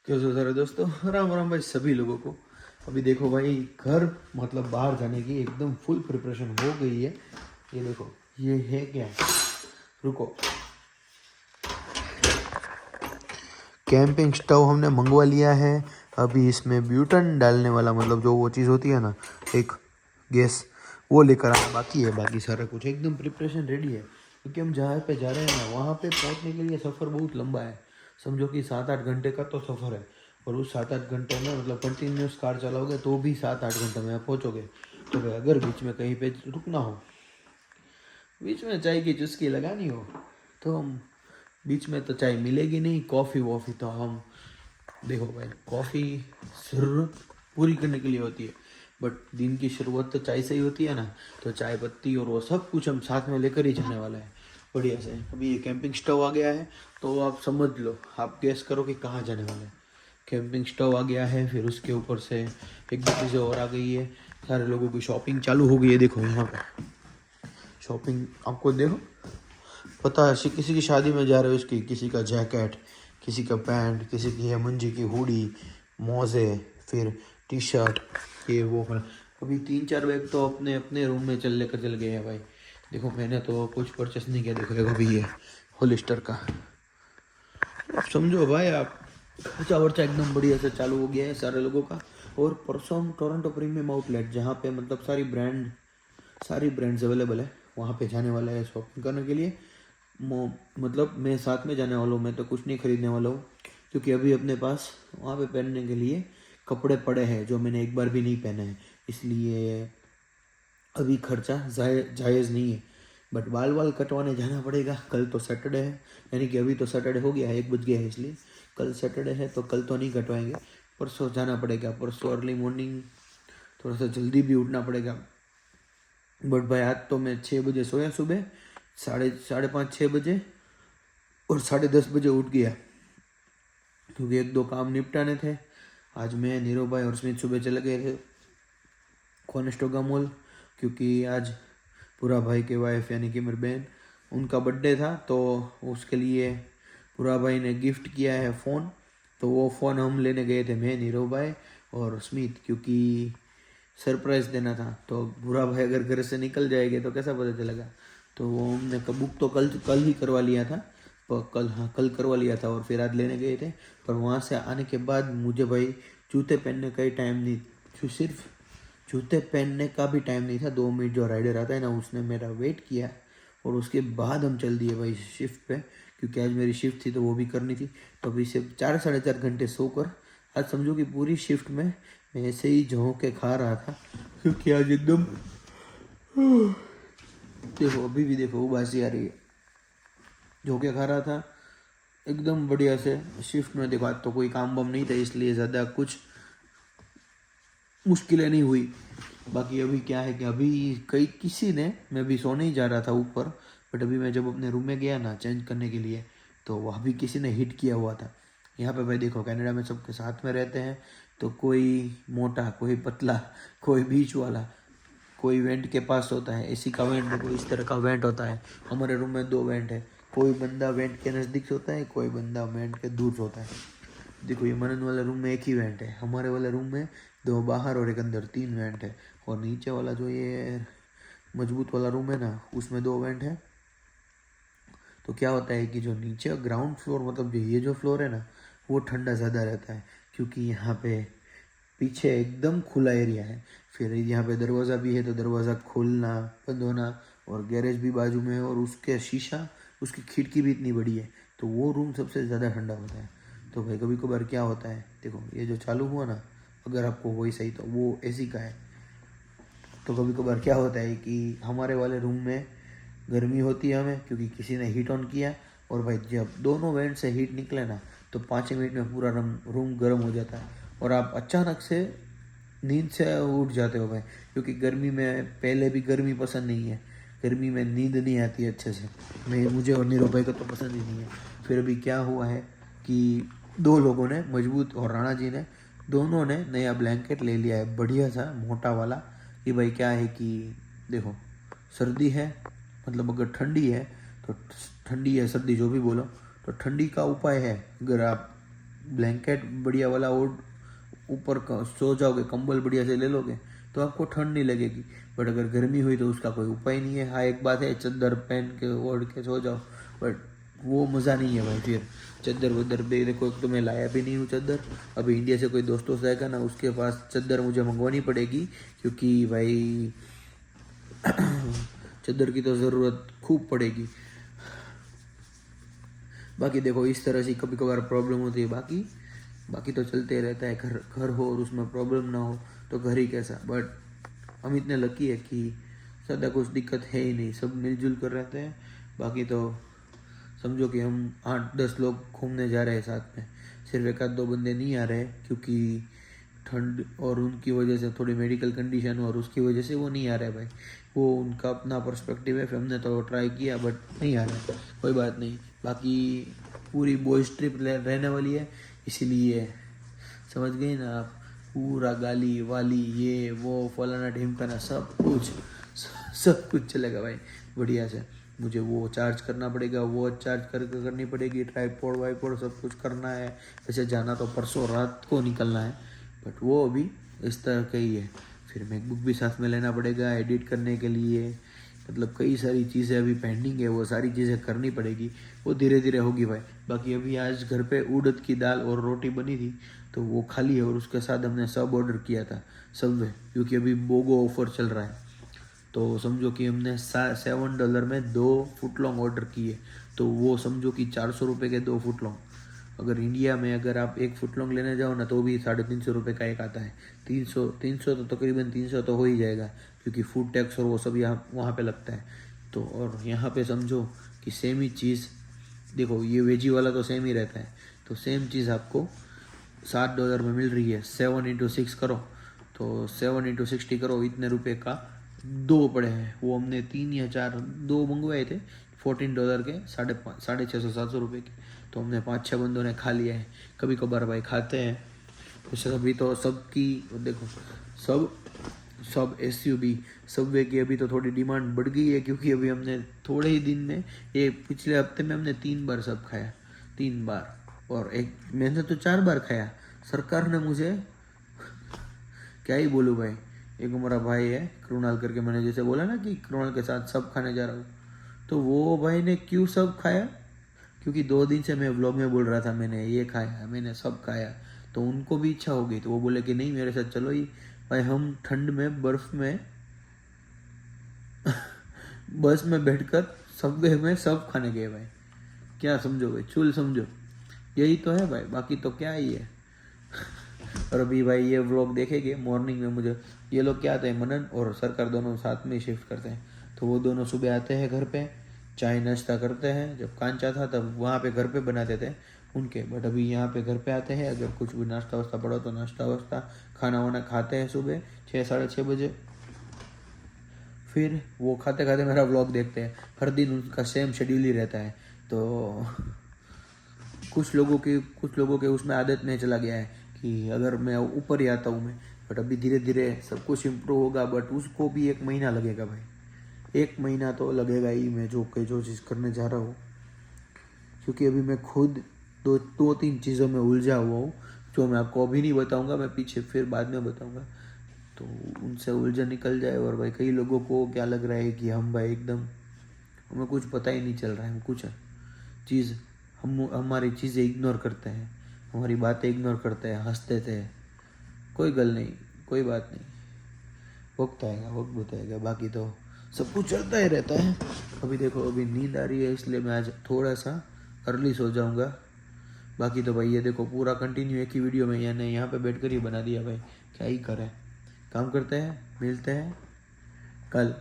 कैसे हो सारे दोस्तों। राम राम भाई सभी लोगों को। अभी देखो भाई घर मतलब बाहर जाने की एकदम फुल प्रिपरेशन हो गई है। ये देखो ये है क्या, रुको, कैंपिंग स्टोव हमने मंगवा लिया है। अभी इसमें ब्यूटन डालने वाला मतलब जो वो चीज़ होती है ना, एक गैस, वो लेकर आना बाकी है। बाकी सारा कुछ एकदम प्रिपरेशन रेडी है, क्योंकि हम जहाँ पे जा रहे हैं ना वहाँ पे पहुँचने के लिए सफ़र बहुत लंबा है। समझो कि 7-8 घंटे का तो सफ़र है, और उस 7-8 घंटे में मतलब कंटिन्यूस कार चलाओगे तो भी 7-8 घंटे में पहुँचोगे। तो भाई अगर बीच में कहीं पे रुकना हो, बीच में चाय की चुस्की लगानी हो, तो हम बीच में तो चाय मिलेगी नहीं, कॉफ़ी वॉफ़ी तो हम, देखो भाई कॉफ़ी ज़रूरत पूरी करने के लिए होती है, बट दिन की शुरुआत तो चाय से ही होती है ना। तो चाय पत्ती और वो सब कुछ हम साथ में लेकर ही जाने वाला है बढ़िया से। अभी ये कैंपिंग स्टोव आ गया है, तो आप समझ लो, आप गेस करो कि कहाँ जाने वाले हैं। कैंपिंग स्टोव आ गया है, फिर उसके ऊपर से एक दो चीज़ें और आ गई है। सारे लोगों की शॉपिंग चालू हो गई है। देखो यहाँ पे शॉपिंग आपको देखो पता है, किसी की शादी में जा रहे हो उसकी, किसी का जैकेट, किसी का पैंट, किसी की है मंजी की हुडी, मोज़े, फिर टी शर्ट, ये वो। अभी 3-4 बैग तो अपने अपने रूम में लेकर चल गए हैं भाई। देखो मैंने तो कुछ परचेस नहीं किया। देखो अभी ये होलिस्टर का, अब समझो भाई आप, खर्चा वर्चा एकदम बढ़िया से चालू हो गया है सारे लोगों का। और परसों हम टोरंटो प्रीमियम आउटलेट, जहाँ पे मतलब सारी ब्रांड्स अवेलेबल है, वहाँ पे जाने वाला है शॉपिंग करने के लिए। मतलब मैं साथ में जाने वाला हूँ, मैं तो कुछ नहीं खरीदने वाला हूँ, क्योंकि अभी अपने पास वहाँ पे पहनने के लिए कपड़े पड़े हैं जो मैंने एक बार भी नहीं पहने हैं, इसलिए अभी खर्चा जायज़ नहीं है। बट बाल वाल कटवाने जाना पड़ेगा। कल तो सैटरडे है, यानी कि अभी तो सैटरडे हो गया है, 1 बज गया है, इसलिए कल सैटरडे है तो कल तो नहीं कटवाएंगे। परसों जाना पड़ेगा, परसों अर्ली मॉर्निंग थोड़ा सा जल्दी भी उठना पड़ेगा। बट भाई आज तो मैं 6 बजे सोया सुबह, साढ़े 5-6 बजे, और 10:30 बजे उठ गया, क्योंकि 1-2 काम निपटाने थे। आज मैं, नीरव भाई और स्मित सुबह चले गए थे कॉनेस्टोगा मॉल, क्योंकि आज पूरा भाई के वाइफ यानी कि मेरी बहन, उनका बर्थडे था, तो उसके लिए पूरा भाई ने गिफ्ट किया है फ़ोन। तो वो फ़ोन हम लेने गए थे, मैं, नीरव भाई और स्मित, क्योंकि सरप्राइज़ देना था। तो बुरा भाई अगर घर से निकल जाएंगे तो कैसा पता चलेगा। तो वो हमने बुक तो कल कल ही करवा लिया था, पर कल, हाँ कल करवा लिया था, और फिर आज लेने गए थे। पर वहाँ से आने के बाद मुझे भाई जूते पहनने का ही टाइम नहीं, सिर्फ जूते पहनने का भी टाइम नहीं था। 2 मिनट जो राइडर आता है ना, उसने मेरा वेट किया, और उसके बाद हम चल दिए भाई शिफ्ट पे, क्योंकि आज मेरी शिफ्ट थी तो वो भी करनी थी। तो अभी से 4-4.5 घंटे सोकर आज समझो कि पूरी शिफ्ट में मैं ऐसे ही झोंक के खा रहा था, क्योंकि आज एकदम, देखो अभी भी देखो उबासी आ रही है, झोंके खा रहा था एकदम बढ़िया से शिफ्ट में। देखो आज तो कोई काम बम नहीं था, इसलिए ज़्यादा कुछ मुश्किलें नहीं हुई। बाकी अभी क्या है कि अभी किसी ने, मैं भी सोने ही जा रहा था ऊपर, बट अभी मैं जब अपने रूम में गया ना चेंज करने के लिए, तो वहाँ भी किसी ने हिट किया हुआ था। यहाँ पे भाई देखो कनाडा में सबके साथ में रहते हैं, तो कोई मोटा, कोई पतला, कोई बीच वाला, कोई वेंट के पास होता है, एसी का वेंट, कोई इस तरह का वेंट होता है। हमारे रूम में 2 वेंट है, कोई बंदा वेंट के नज़दीक सोता है, कोई बंदा वेंट के दूर सोता है। देखो ये मनन वाले रूम में 1 ही वेंट है, हमारे वाले रूम में 2 बाहर और 1 अंदर, 3 वेंट है। और नीचे वाला जो ये मजबूत वाला रूम है ना, उसमें 2 वेंट है। तो क्या होता है कि जो नीचे ग्राउंड फ्लोर, मतलब जो ये जो फ्लोर है ना, वो ठंडा ज़्यादा रहता है, क्योंकि यहाँ पे पीछे एकदम खुला एरिया है। फिर यहाँ पे दरवाज़ा भी है, तो दरवाज़ा खोलना बंद होना, और गैरेज भी बाजू में है, और उसके शीशा, उसकी खिड़की भी इतनी बड़ी है, तो वो रूम सबसे ज़्यादा ठंडा होता है। तो भाई कभी कभार क्या होता है, देखो ये जो चालू हुआ ना, अगर आपको वही सही, तो वो एसी का है। तो कभी कभार क्या होता है कि हमारे वाले रूम में गर्मी होती है हमें, क्योंकि किसी ने हीट ऑन किया, और भाई जब दोनों वेंट से हीट निकले ना, तो 5 मिनट में पूरा रूम गर्म हो जाता है, और आप अचानक से नींद से उठ जाते हो भाई। क्योंकि गर्मी में, पहले भी गर्मी पसंद नहीं है, गर्मी में नींद नहीं आती है अच्छे से, मैं, मुझे और नीरू भाई को तो पसंद ही नहीं है। फिर अभी क्या हुआ है कि 2 लोगों ने, मजबूत और राणा जी ने, दोनों ने नया ब्लैंकेट ले लिया है बढ़िया सा मोटा वाला। कि भाई क्या है कि देखो सर्दी है, मतलब अगर ठंडी है तो, ठंडी है सर्दी जो भी बोलो, तो ठंडी का उपाय है, अगर आप ब्लैंकेट बढ़िया वाला ओढ़ ऊपर सो जाओगे, कंबल बढ़िया से ले लोगे तो आपको ठंड नहीं लगेगी। बट अगर गर्मी हुई तो उसका कोई उपाय नहीं है। हाँ एक बात है, चादर पहन के ओढ़ के सो जाओ, बट वो मज़ा नहीं है भाई। फिर चादर वदर भी देखो, एक तो मैं लाया भी नहीं हूँ चादर। अभी इंडिया से कोई दोस्तों से आएगा ना, उसके पास चादर मुझे मंगवानी पड़ेगी, क्योंकि भाई चादर की तो ज़रूरत खूब पड़ेगी। बाकी देखो इस तरह से कभी कभार प्रॉब्लम होती है, बाकी तो चलते रहता है। घर हो और उसमें प्रॉब्लम ना हो तो घर ही कैसा। बट हम इतने लकी है कि ज़्यादा कुछ दिक्कत है ही नहीं, सब मिलजुल कर रहते हैं। बाकी तो समझो कि हम 8-10 लोग घूमने जा रहे हैं साथ में, सिर्फ 1-2 बंदे नहीं आ रहे क्योंकि ठंड और उनकी वजह से थोड़ी मेडिकल कंडीशन और उसकी वजह से वो नहीं आ रहे भाई। वो उनका अपना पर्सपेक्टिव है, फिर हमने तो ट्राई किया बट नहीं आ रहा, कोई बात नहीं। बाकी पूरी बॉयज ट्रिप रहने वाली है, इसीलिए समझ गए ना आप, पूरा गाली वाली ये वो फलाना ढिमकाना सब कुछ चलेगा भाई बढ़िया से। मुझे वो चार्ज करना पड़ेगा, वो चार्ज करनी पड़ेगी, ट्राइपॉड वाइपॉड सब कुछ करना है। वैसे जाना तो परसों रात को निकलना है, बट वो अभी इस तरह का ही है। फिर मैकबुक भी साथ में लेना पड़ेगा एडिट करने के लिए, मतलब कई सारी चीज़ें अभी पेंडिंग है, वो सारी चीज़ें करनी पड़ेगी, वो धीरे धीरे होगी भाई। बाकी अभी आज घर पे उड़द की दाल और रोटी बनी थी तो वो खाली है, और उसके साथ हमने सब ऑर्डर किया था सबवे, क्योंकि अभी बोगो ऑफर चल रहा है। तो समझो कि हमने $7 में 2 फुटलॉन्ग ऑर्डर किए, तो वो समझो कि 400 रुपये के 2 फुटलॉन्ग। अगर इंडिया में अगर आप 1 फुटलॉन्ग लेने जाओ ना तो भी 350 रुपये का एक आता है। 300 तो तकरीबन 300 तो हो ही जाएगा, क्योंकि फूड टैक्स और वो सब यहाँ वहाँ पे लगता है। तो और यहाँ पे समझो कि सेम ही चीज़, देखो ये वेजी वाला तो सेम ही रहता है, तो सेम चीज़ आपको $7 में मिल रही है। 7 × 6 करो तो 7 × 60 करो, इतने रुपए का 2 पड़े हैं। वो हमने 3 या 4 2 मंगवाए थे $14 के, 650-700 रुपये के। तो हमने 5-6 बंदों ने खा लिया है। कभी कभार भाई खाते हैं, तो अभी तो सबकी देखो सब SUV सबवे की अभी तो थोड़ी डिमांड बढ़ गई है, क्योंकि अभी हमने थोड़े ही दिन में, ये पिछले हफ्ते में हमने 3 बार सब खाया, 3 बार। और एक मैंने तो 4 बार खाया। सरकार ने मुझे क्या ही बोलूँ भाई। एक हमारा भाई है कृणाल करके, मैंने जैसे बोला ना कि कृणाल के साथ सब खाने जा रहा हूँ, तो वो भाई ने क्यों सब खाया, क्योंकि 2 दिन से मैं व्लॉग में बोल रहा था मैंने ये खाया, मैंने सब खाया, तो उनको भी इच्छा हो गई, तो वो बोले कि नहीं मेरे साथ चलो ही। भाई हम ठंड में बर्फ में बस में बैठकर सबवे में सब खाने गए भाई। क्या समझो भाई, चुल समझो, यही तो है भाई, बाकी तो क्या ही है। और अभी भाई ये व्लॉग देखेंगे मॉर्निंग में, मुझे ये लोग क्या आते हैं, मनन और सरकार दोनों साथ में शिफ्ट करते हैं, तो वो दोनों सुबह आते हैं घर पे, चाय नाश्ता करते हैं। जब कांचा था तब वहाँ पे घर पे बनाते थे उनके, बट अभी यहाँ पे घर पे आते हैं। अगर कुछ भी नाश्ता वास्ता पड़ो तो नाश्ता वास्ता खाना वाना खाते हैं सुबह 6-6:30 बजे। फिर वो खाते खाते मेरा व्लॉग देखते हैं। हर दिन उनका सेम शेड्यूल ही रहता है। तो कुछ लोगों के उसमें आदत में चला गया है कि अगर मैं ऊपर ही आता हूँ मैं, बट अभी धीरे धीरे सब कुछ इम्प्रूव होगा, बट उसको भी 1 महीना लगेगा भाई। 1 महीना तो लगेगा ही, मैं जो चीज़ करने जा रहा हूँ, क्योंकि अभी मैं खुद 2-3 चीज़ों में उलझा हुआ हूँ, जो मैं आपको अभी नहीं बताऊँगा, मैं पीछे फिर बाद में बताऊँगा। तो उनसे उलझन निकल जाए। और भाई कई लोगों को क्या लग रहा है कि हम भाई एकदम, हमें कुछ पता ही नहीं चल रहा है, हम कुछ चीज़ हमारी चीज़ें इग्नोर करते हैं, हमारी बातें इग्नोर करते हैं, हंसते थे। कोई गल नहीं, कोई बात नहीं, वक्त आएगा, वक्त बताएगा। बाकी तो सब कुछ चलता ही रहता है। अभी देखो अभी नींद आ रही है, इसलिए मैं आज थोड़ा सा अर्ली सो जाऊंगा। बाकी तो भाई ये देखो पूरा कंटिन्यू एक ही वीडियो में यानी यहाँ पे बैठ कर ही बना दिया भाई, क्या ही करें। काम करते हैं, मिलते हैं कल।